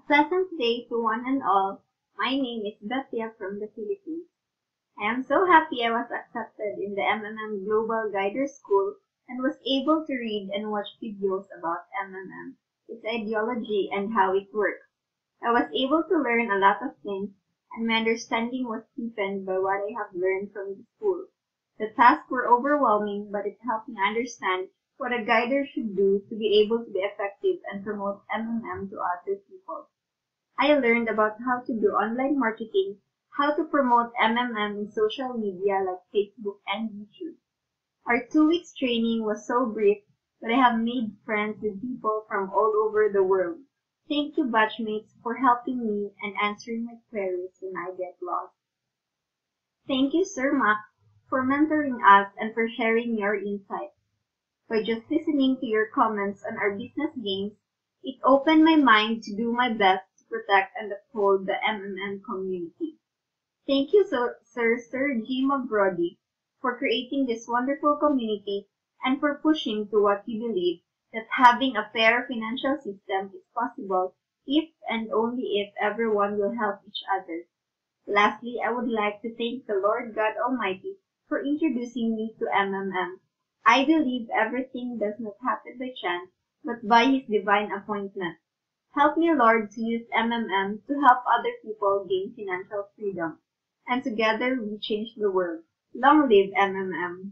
Pleasant day to one and all. My name is Bethia from the Philippines. I am so happy I was accepted in the MMM Global Guider School and was able to read and watch videos about MMM, its ideology, and how it works. I was able to learn a lot of things, and my understanding was deepened by what I have learned from the school. The tasks were overwhelming, but it helped me understand what a guider should do to be able to be effective and promote MMM to other people. I learned about how to do online marketing, how to promote MMM in social media like Facebook and YouTube. Our 2 weeks training was so brief, but I have made friends with people from all over the world. Thank you, batchmates, for helping me and answering my queries when I get lost. Thank you, Sir Max, for mentoring us and for sharing your insights. By just listening to your comments on our business games, it opened my mind to do my best to protect and uphold the MMM community. Thank you, Sir Jim Brody, for creating this wonderful community and for pushing to what you believe, that having a fair financial system is possible if and only if everyone will help each other. Lastly, I would like to thank the Lord God Almighty for introducing me to MMM. I believe everything does not happen by chance, but by His divine appointment. Help me, Lord, to use MMM to help other people gain financial freedom. And together we change the world. Long live MMM!